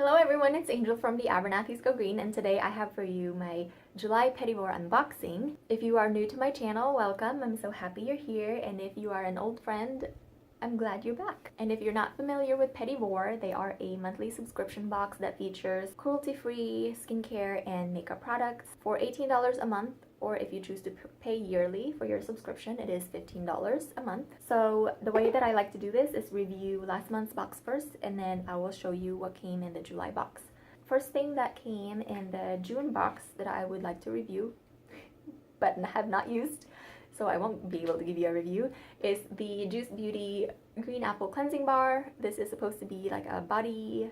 Hello everyone, it's Angel from the Abernathy's Go Green, and today I have for you my July Petit Vour unboxing. If you are new to my channel, welcome. I'm so happy you're here, and if you are an old friend, I'm glad you're back. And if you're not familiar with Petit Vour, they are a monthly subscription box that features cruelty-free skincare and makeup products for $18 a month, or if you choose to pay yearly for your subscription, it is $15 a month. So the way that I like to do this is review last month's box first, and then I will show you what came in the July box. First thing that came in the June box that I would like to review, but have not used, so I won't be able to give you a review, is the Juice Beauty Green Apple Cleansing Bar. This is supposed to be like a body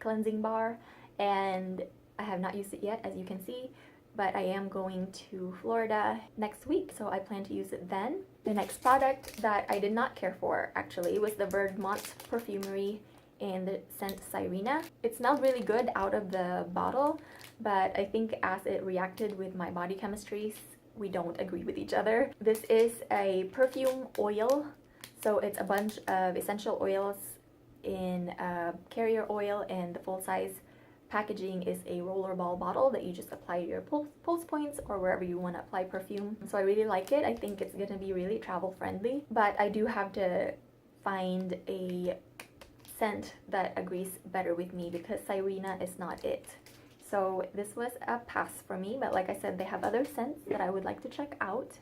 cleansing bar, and I have not used it yet, as you can see, but I am going to Florida next week, so I plan to use it then. The next product that I did not care for, actually, was the Vermont Perfumery in the scent Sirena. It smelled really good out of the bottle, but I think as it reacted with my body chemistries, we don't agree with each other. This is a perfume oil, so it's a bunch of essential oils in a carrier oil, and the full-size packaging is a rollerball bottle that you just apply to your pulse points or wherever you want to apply perfume. So I really like it. I think it's going to be really travel friendly, but I do have to find a scent that agrees better with me because Sirena is not it. So this was a pass for me, but like I said, they have other scents that I would like to check out.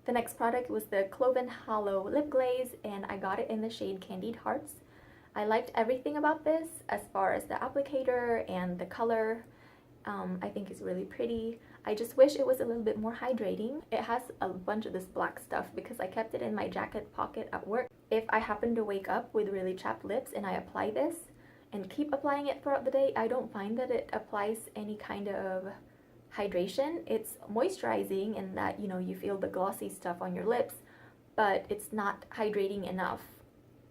The next product was the Cloven Hollow Lip Glaze, and I got it in the shade Candied Hearts. I liked everything about this as far as the applicator and the color. I think it's really pretty. I just wish it was a little bit more hydrating. It has a bunch of this black stuff because I kept it in my jacket pocket at work. If I happen to wake up with really chapped lips and I apply this and keep applying it throughout the day, I don't find that it applies any kind of hydration. It's moisturizing in that, you know, you feel the glossy stuff on your lips, but it's not hydrating enough.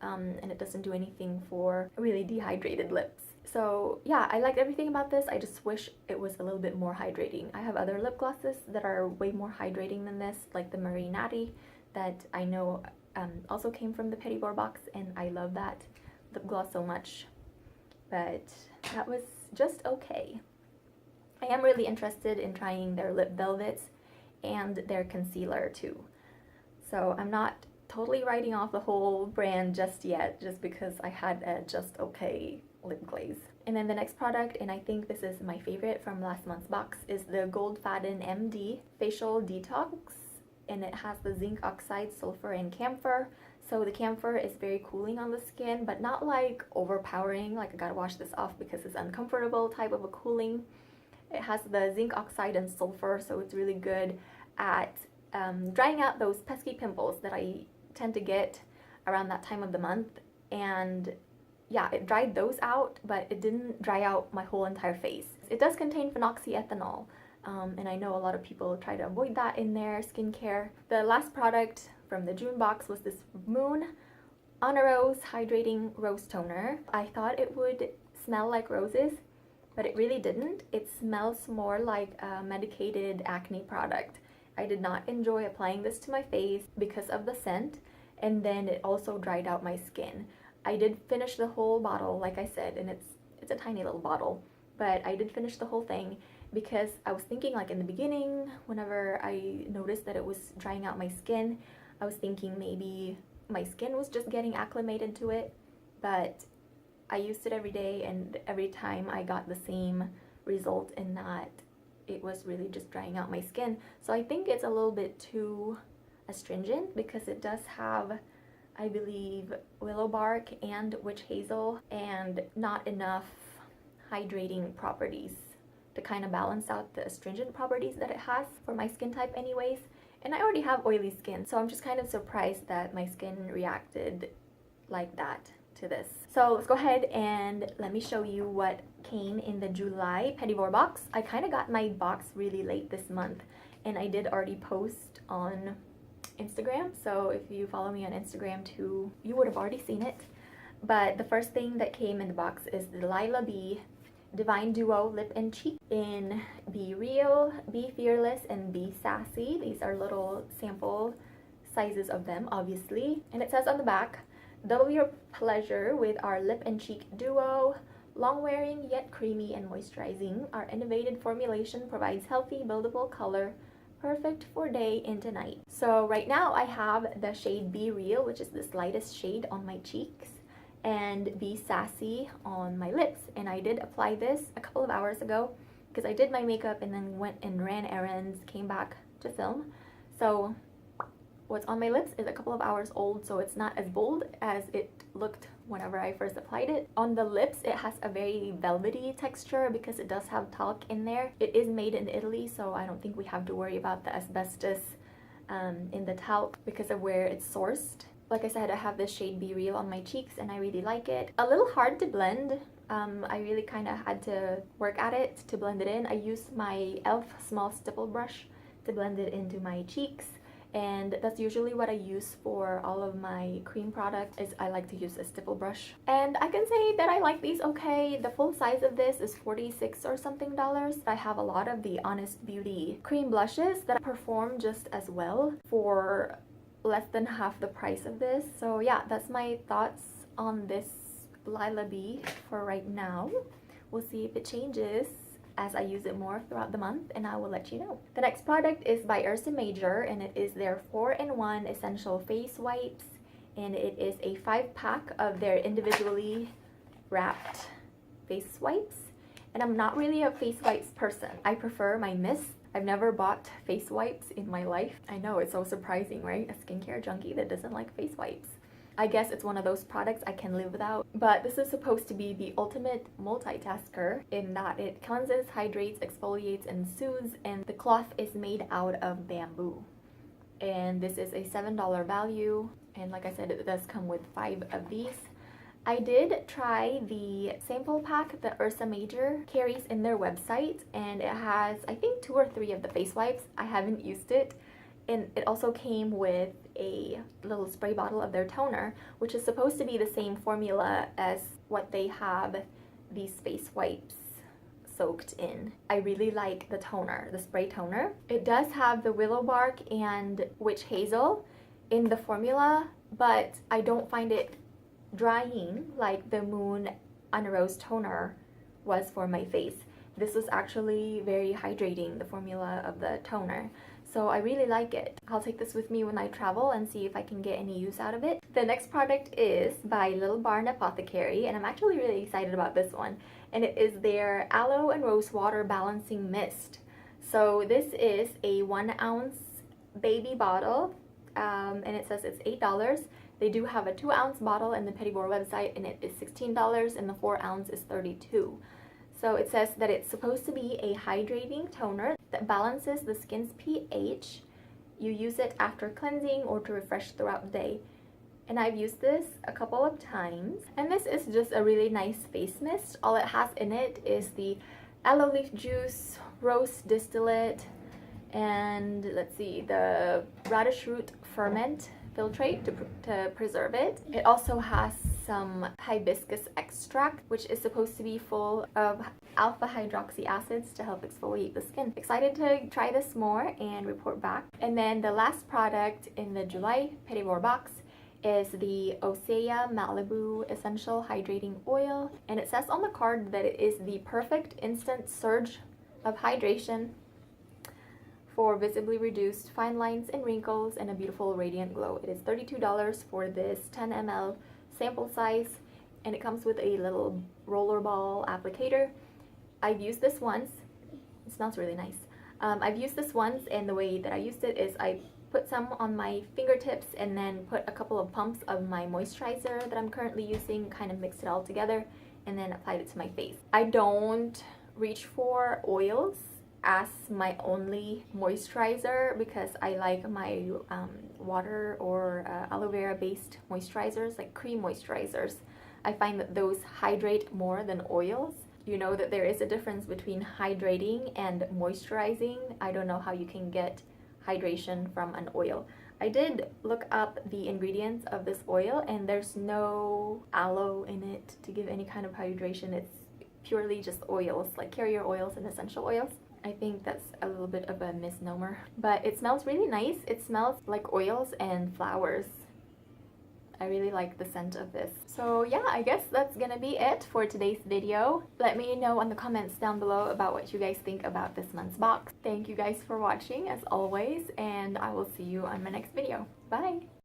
And it doesn't do anything for really dehydrated lips. So yeah, I liked everything about this. I just wish it was a little bit more hydrating. I have other lip glosses that are way more hydrating than this, like the Marie Natty that I know also came from the Petit Vour box, and I love that lip gloss so much, but that was just okay. I am really interested in trying their lip velvets and their concealer too. So I'm not totally writing off the whole brand just yet, just because I had a just okay lip glaze. And then the next product, and I think this is my favorite from last month's box, is the Goldfaden MD Facial Detox, and it has the zinc oxide, sulfur, and camphor. So the camphor is very cooling on the skin, but not like overpowering, like I gotta wash this off because it's uncomfortable type of a cooling. It has the zinc oxide and sulfur, so it's really good at drying out those pesky pimples that I tend to get around that time of the month. And yeah, it dried those out, but it didn't dry out my whole entire face. It does contain phenoxyethanol, and I know a lot of people try to avoid that in their skincare. The last product from the June box was this Moon On a Rose Hydrating Rose Toner. I thought it would smell like roses, but it really didn't. It smells more like a medicated acne product. I did not enjoy applying this to my face because of the scent, and then it also dried out my skin. I did finish the whole bottle, like I said, and it's a tiny little bottle, but I did finish the whole thing because I was thinking, like in the beginning, whenever I noticed that it was drying out my skin, I was thinking maybe my skin was just getting acclimated to it, but I used it every day, and every time I got the same result in that it was really just drying out my skin. So I think it's a little bit too astringent because it does have, I believe, willow bark and witch hazel, and not enough hydrating properties to kind of balance out the astringent properties that it has for my skin type anyways. And I already have oily skin, so I'm just kind of surprised that my skin reacted like that to this. So let's go ahead and let me show you what came in the July Petit Vour box. I kind of got my box really late this month, and I did already post on Instagram, so if you follow me on Instagram too, you would have already seen it. But the first thing that came in the box is the Lila B Divine Duo Lip and Cheek in Be Real, Be Fearless, and Be Sassy. These are little sample sizes of them, obviously. And it says on the back, double your pleasure with our lip and cheek duo. Long-wearing yet creamy and moisturizing, our innovative formulation provides healthy, buildable color, perfect for day into night. So right now I have the shade Be Real, which is this lightest shade on my cheeks, and Be Sassy on my lips. And I did apply this a couple of hours ago because I did my makeup and then went and ran errands, came back to film. So what's on my lips is a couple of hours old, so it's not as bold as it looked whenever I first applied it. On the lips, it has a very velvety texture because it does have talc in there. It is made in Italy, so I don't think we have to worry about the asbestos in the talc because of where it's sourced. Like I said, I have this shade Be Real on my cheeks and I really like it. A little hard to blend. I really kind of had to work at it to blend it in. I used my e.l.f. small stipple brush to blend it into my cheeks. And that's usually what I use for all of my cream products, is I like to use a stipple brush. And I can say that I like these okay. The full size of this is $46 or something. I have a lot of the Honest Beauty cream blushes that perform just as well for less than half the price of this. So yeah, that's my thoughts on this Lila Bee for right now. We'll see if it changes as I use it more throughout the month, and I will let you know. The next product is by Ursa Major, and it is their 4-in-1 essential face wipes, and it is a 5-pack of their individually wrapped face wipes. And I'm not really a face wipes person. I prefer my mist. I've never bought face wipes in my life. I know, it's so surprising, right? A skincare junkie that doesn't like face wipes. I guess it's one of those products I can live without. But this is supposed to be the ultimate multitasker in that it cleanses, hydrates, exfoliates, and soothes, and the cloth is made out of bamboo. And this is a $7 value, and like I said, it does come with 5 of these. I did try the sample pack that Ursa Major carries in their website, and it has, I think, 2 or 3 of the face wipes. I haven't used it. And it also came with a little spray bottle of their toner, which is supposed to be the same formula as what they have these face wipes soaked in. I really like the toner, the spray toner. It does have the willow bark and witch hazel in the formula, but I don't find it drying like the Moon on Rose toner was for my face. This was actually very hydrating, the formula of the toner. So I really like it. I'll take this with me when I travel and see if I can get any use out of it. The next product is by Little Barn Apothecary, and I'm actually really excited about this one. And it is their Aloe and Rose Water Balancing Mist. So this is a 1-ounce baby bottle, and it says it's $8. They do have a 2-ounce bottle in the Petit Vour website, and it is $16, and the 4-ounce is $32. So it says that it's supposed to be a hydrating toner that balances the skin's pH. You use it after cleansing or to refresh throughout the day. And I've used this a couple of times. And this is just a really nice face mist. All it has in it is the aloe leaf juice, rose distillate, and let's see, the radish root ferment filtrate to preserve it. It also has some hibiscus extract, which is supposed to be full of alpha hydroxy acids to help exfoliate the skin. Excited to try this more and report back. And then the last product in the July Petit Vour box is the Osea Malibu Essential Hydrating Oil, and it says on the card that it is the perfect instant surge of hydration for visibly reduced fine lines and wrinkles and a beautiful radiant glow. It is $32 for this 10 ml sample size, and it comes with a little roller ball applicator. I've used this once. It smells really nice. I've used this once, and the way that I used it is I put some on my fingertips and then put a couple of pumps of my moisturizer that I'm currently using, kind of mixed it all together, and then applied it to my face. I don't reach for oils as my only moisturizer because I like my water or aloe vera based moisturizers, like cream moisturizers. I find that those hydrate more than oils. You know that there is a difference between hydrating and moisturizing. I don't know how you can get hydration from an oil. I did look up the ingredients of this oil, and there's no aloe in it to give any kind of hydration. It's purely just oils, like carrier oils and essential oils. I think that's a little bit of a misnomer, but it smells really nice. It smells like oils and flowers. I really like the scent of this. So yeah, I guess that's gonna be it for today's video. Let me know in the comments down below about what you guys think about this month's box. Thank you guys for watching as always, and I will see you on my next video. Bye!